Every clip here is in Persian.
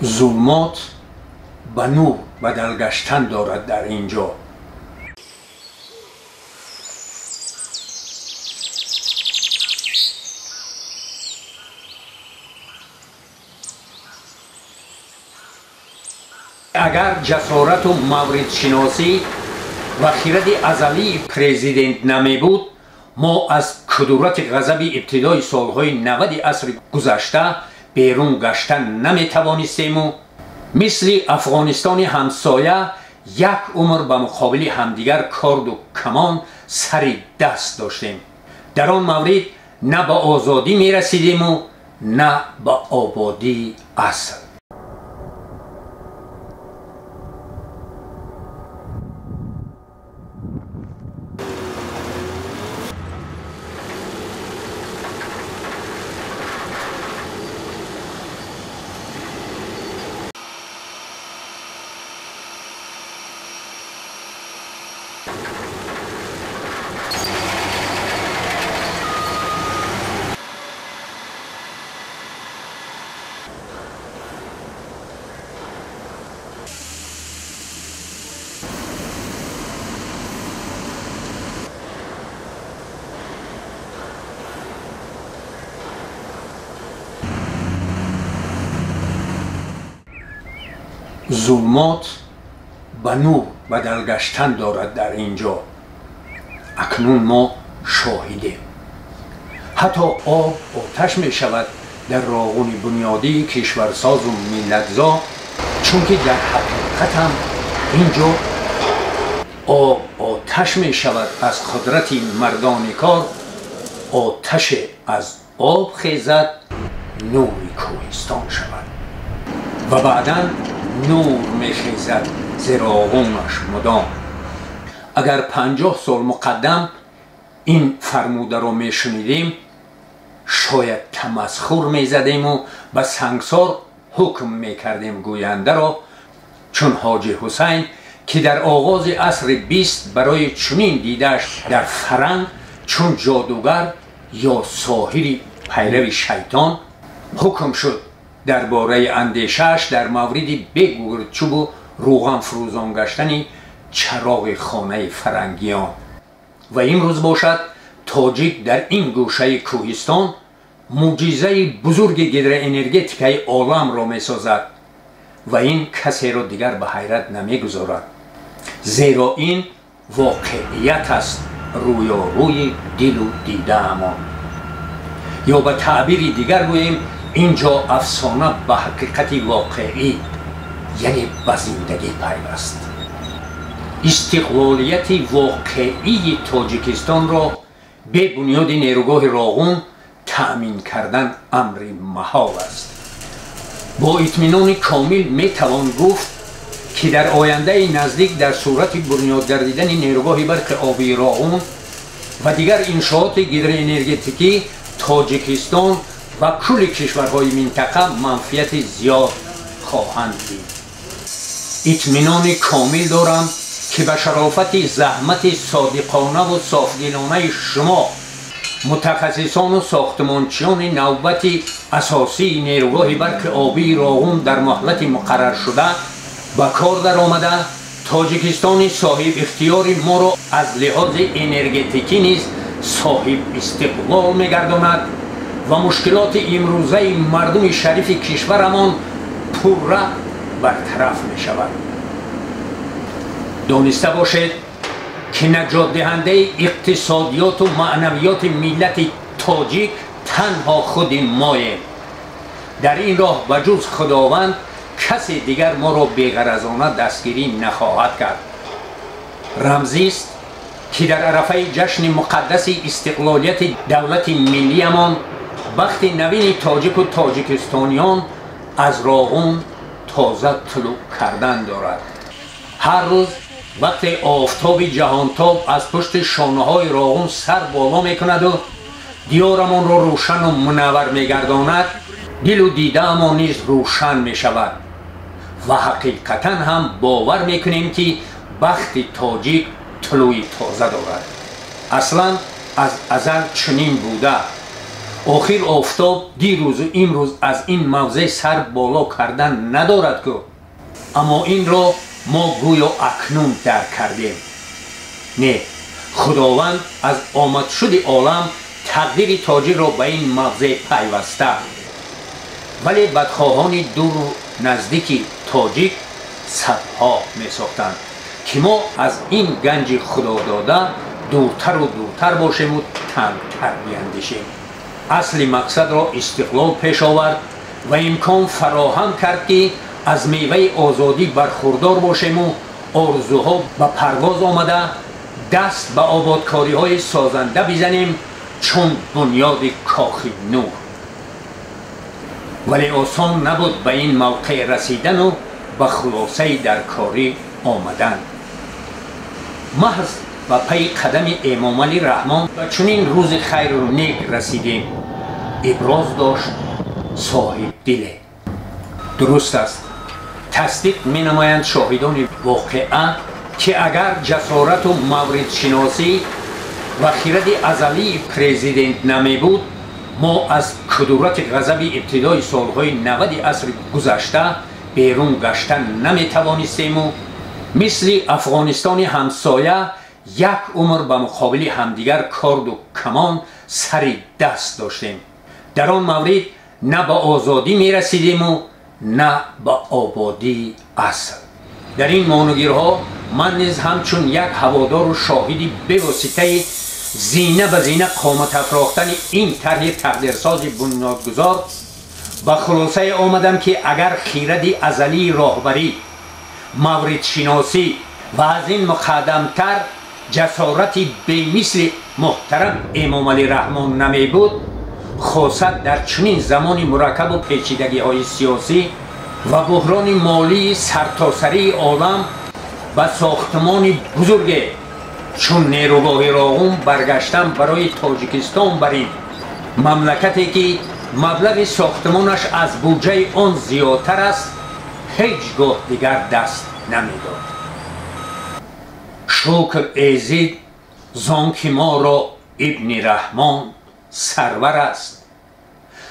ظلمات به نور بدل گشتن دارد در اینجا. اگر جسارت و مورد شناسی و خرد ازلی پرزیدنت نمی بود، ما از کدورت غضب ابتدای سالهای 90 عصر گذشته بیرون گشتن نمی توانستیم و مثل افغانستان همسایه یک عمر به مقابل همدیگر کارد و کمان سر دست داشتیم. در آن مورد نه به آزادی می رسیدیم و نه به آبادی اصل. ظلمات به نور بدل گشتن دارد در اینجا. اکنون ما شاهدیم. حتی آب آتش می شود در راغون بنیادی کشورساز و ملتزا، چون که در حقیقت هم اینجا آب آتش می شود از قدرت مردان کار. آتش از آب خیزد نوری کوهستان شود و بعدا نور می خیزد زراغونش مدام. اگر 50 سال مقدم این فرموده را می شنیدیم، شاید تمسخر می زدیم و به سنگسار حکم می کردیم گوینده را، چون حاجی حسین که در آغاز عصر 20 برای چنین دیدش در فرنگ چون جادوگر یا ساحری پیرو شیطان حکم شد درباره اندیشش در مورد بگورد چوب و روغن فروزان گشتن چراغ خانه فرنگیان. و امروز باشد تاجیک در این گوشه کوهستان معجزه بزرگ گدر انرژتیکای عالم را می سازد و این کسی را دیگر به حیرت نمی گذارد، زیرا این واقعیت است رویاروی دل و دیده امان. یا به تعبیر دیگر گوییم اینجا افسانه به حقیقت واقعی یعنی به زندگی پیوست. استقلالیت واقعی تاجیکستان را به بنیاد نیروگاه راغون تأمین کردن امر محال است. با اطمینان کامل می توان گفت که در آینده نزدیک در صورت بنیاد گردیدن نیروگاه برق آبی راغون و دیگر انشاءات گدر انرژتیکی، تاجیکستان و کل کشورهای منطقه منفعت زیاد خواهند دید. اطمینان کامل دارم که به شرافت زحمت صادقانه و صافدلانه شما متخصصان و ساختمانچیان نوبت اساسی نیروگاه برق آبی راغون در مهلت مقرر شده به کار در آمده، تاجیکستان صاحب اختیار ما را از لحاظ انرژتیکی نیز صاحب استقلال می‌گرداند و مشکلات امروزه مردم شریف کشورمان پوره برطرف می شود. دانسته باشید که نجات دهنده اقتصادیات و معنویات ملت تاجیک تنها خود ماییم. در این راه بجز خداوند کسی دیگر ما را بی‌غرضانه دستگیری نخواهد کرد. رمزی است که در عرفه جشن مقدس استقلالیت دولت ملیمان وقتی نوین تاجیک و تاجیکستانیان از راغون تازه طلوع کردن دارد. هر روز وقتی آفتاب جهانتاب از پشت شانه های راغون سر بالا می کند و دیارمان را روشن و منور می گرداند، دل و دیده امان نیز روشن می شود و حقیقتا هم باور می کنیم که بخت تاجیک طلوع تازه دارد. اصلا از ازل چنین بوده. آخر آفتاب دیروز و امروز از این موضع سر بالا کردن ندارد که، اما این را ما گویا اکنون درک کردیم. نه، خداوند از آمد شد عالم تقدیر تاجر را به این موضع پیوسته، ولی بدخواهان دور و نزدیک تاجیک صدها می ساختند که ما از این گنج خدا داده دورتر و دورتر باشیم و تنگتر بیندیشیم. اصل مقصد را استقلال پیش آورد و امکان فراهم کرد که از میوه آزادی برخوردار باشیم و آرزوها به پرواز آمده دست به آبادکاری های سازنده بزنیم چون بنیاد کاخ نور. ولی آسان نبود به این موقع رسیدن و به خلاصه در کاری آمدن. محض و پی قدم امام علی رحمان و چنین روز خیر و نیک رسیدیم. ابراز داشت صاحب دله. درست است، تصدیق می نمایند شاهدان واقعا که اگر جسارت و مورد شناسی و خرد ازلی پرزیدنت نمی بود، ما از کدورت غضب ابتدای سالهای 90 عصر گذشته بیرون گشتن نمی توانستیم و مثل افغانستان همسایه یک عمر به مقابل همدیگر کارد و کمان سر دست داشتیم. در آن مورد نه به آزادی می رسیدیم و نه به آبادی اصل. در این مانوگیرها من نیز همچون یک هوادار و شاهدی به واسطه زینه به زینه قامت افراختن این طرح تقدیرساز بنیادگذار به خلاصه آمدم که اگر خیرد ازلی راهبری، مورد شناسی و از این مقدمتر جسارتی به مثل محترم امام علی رحمان نمی بود، خاصت در چنین زمانی مرکب و پیچیدگی های سیاسی و بحران مالی سرتاسری عالم و ساختمان بزرگ چون نیروگاه راغون برگشتن برای تاجیکستان بر این مملکتی که مبلغ ساختمانش از بودجه آن زیادتر است هیچگاه دیگر دست نمیداد. شکر ایزید زان که ما را ابن رحمان سرور است،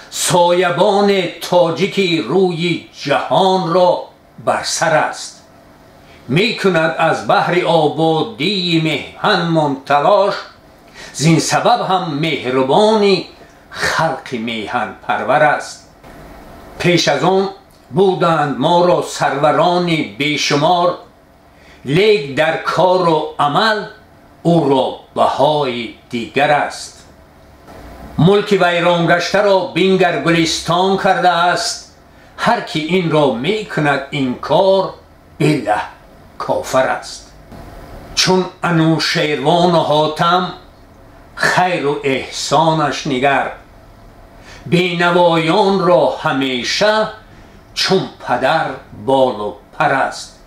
سایبان تاجیک روی جهان را بر سر است. می کند از بحر آبادی مهن منتلاش، زین سبب هم مهربانی خلق میهن پرور است. پیش از آن بودند ما را سروران بیشمار، لیک در کار و عمل او را بهای دیگر است. ملک ویران گشته را بینگر گلستان کرده است، هر کی این را می کند این کار بالله کافر است. چون انوشیروان و حاتم خیر و احسانش نگر، بینوایان را همیشه چون پدر بال و پر است.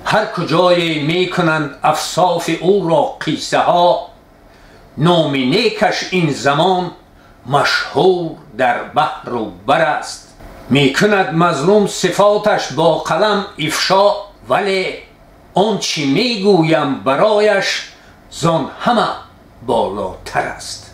هر کجای می کنند افصاف او را قیصه ها، نام نیکش این زمان مشهور در بحر و بر است. می کند مظلوم صفاتش با قلم افشا، ولی آنچه می گویم برایش زان همه بالاتر است.